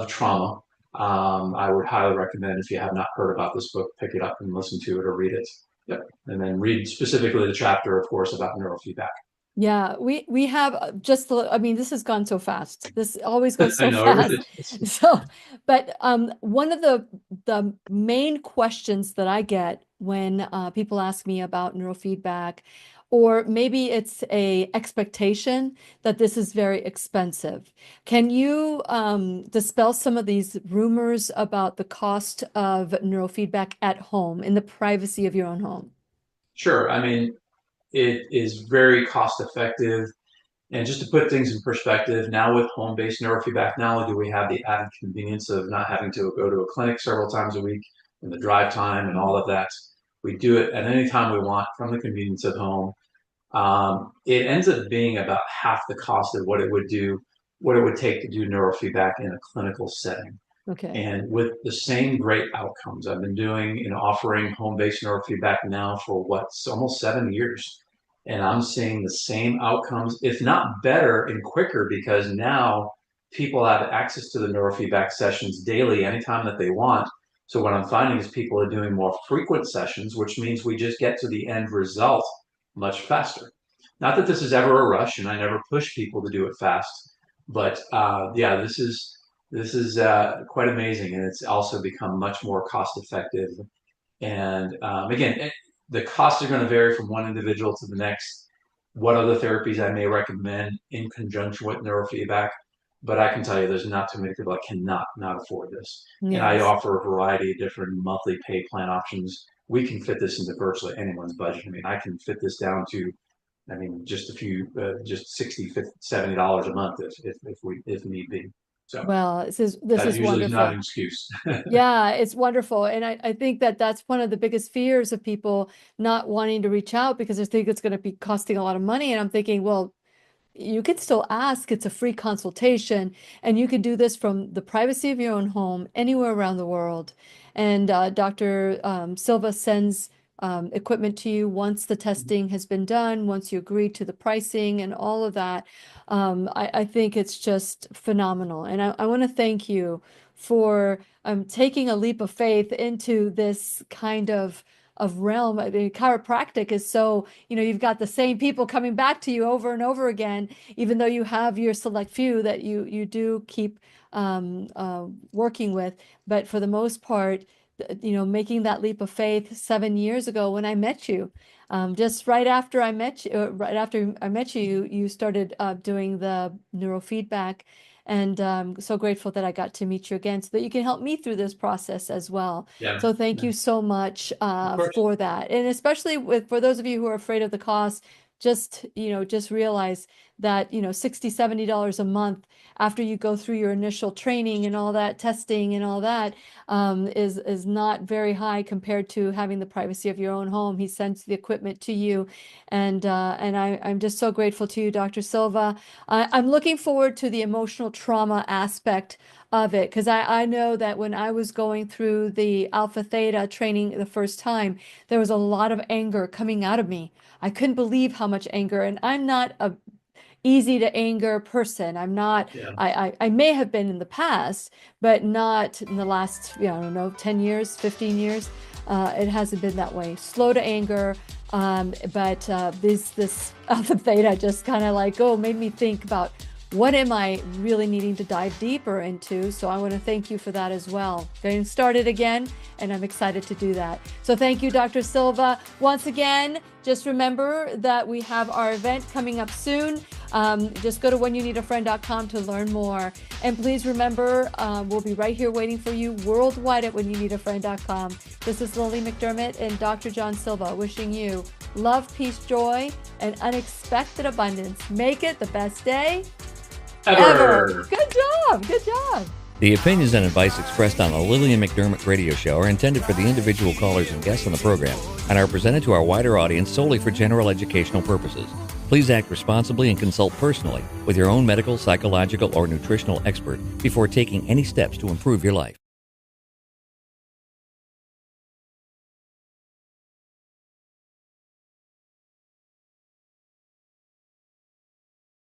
trauma, I would highly recommend, if you have not heard about this book, pick it up and listen to it or read it. Yep. And then read specifically the chapter, of course, about neurofeedback. Yeah, we have I mean, this has gone so fast. This always goes I so know fast. everything. So, but one of the main questions that I get when people ask me about neurofeedback, or maybe it's a expectation that this is very expensive. Can you dispel some of these rumors about the cost of neurofeedback at home, in the privacy of your own home? Sure. I mean, it is very cost effective. And just to put things in perspective, now with home-based neurofeedback, not only do we have the added convenience of not having to go to a clinic several times a week and the drive time and all of that, we do it at any time we want from the convenience of home. It ends up being about half the cost of what it would take to do neurofeedback in a clinical setting. Okay. And with the same great outcomes. I've been doing and offering home-based neurofeedback now for what's almost 7 years. And I'm seeing the same outcomes, if not better and quicker, because now people have access to the neurofeedback sessions daily, anytime that they want. So what I'm finding is people are doing more frequent sessions, which means we just get to the end result much faster. Not that this is ever a rush, and I never push people to do it fast, but yeah, this is This is quite amazing, and it's also become much more cost effective. And again, the costs are going to vary from one individual to the next. What other therapies I may recommend in conjunction with neurofeedback, but I can tell you there's not too many people that cannot not afford this. And I Yes. offer a variety of different monthly pay plan options. We can fit this into virtually anyone's budget. I mean, I can fit this down to, I mean, just a few, just 60, 50, $70 a month if need be. So Well, this that is usually is not wonderful. an excuse. Yeah, it's wonderful. And I think that that's one of the biggest fears of people not wanting to reach out because they think it's going to be costing a lot of money. And I'm thinking, well, you can still ask. It's a free consultation, and you can do this from the privacy of your own home, anywhere around the world. And Dr. Silva sends equipment to you once the testing has been done, once you agree to the pricing and all of that. I think it's just phenomenal. And I want to thank you for taking a leap of faith into this kind of realm. I mean, chiropractic is so, you've got the same people coming back to you over and over again, even though you have your select few that you do keep working with. But for the most part, making that leap of faith 7 years ago when I met you, just right after I met you, you started doing the neurofeedback. And so grateful that I got to meet you again so that you can help me through this process as well. Yeah, So thank yeah, you so much of course. for that. And especially for those of you who are afraid of the cost, just realize that, $60, $70 a month after you go through your initial training and all that testing and all that is not very high compared to having the privacy of your own home. He sends the equipment to you. And I'm just so grateful to you, Dr. Silva. I'm looking forward to the emotional trauma aspect of it because I know that when I was going through the Alpha Theta training the first time, there was a lot of anger coming out of me. I couldn't believe how much anger, and I'm not a easy to anger person. I'm not, Yeah. I may have been in the past, but not in the last, I don't know, 10 years, 15 years. It hasn't been that way. Slow to anger. But this Alpha Theta just kind of like, made me think about what am I really needing to dive deeper into? So I want to thank you for that as well. Getting started again, and I'm excited to do that. So thank you, Dr. Silva. Once again, just remember that we have our event coming up soon. Just go to whenyounneedafriend.com to learn more. And please remember, we'll be right here waiting for you worldwide at whenyounneedafriend.com. This is Lillian McDermott and Dr. John Silva wishing you love, peace, joy, and unexpected abundance. Make it the best day ever. Good job. Good job. The opinions and advice expressed on the Lillian McDermott radio show are intended for the individual callers and guests on the program and are presented to our wider audience solely for general educational purposes. Please act responsibly and consult personally with your own medical, psychological, or nutritional expert before taking any steps to improve your life.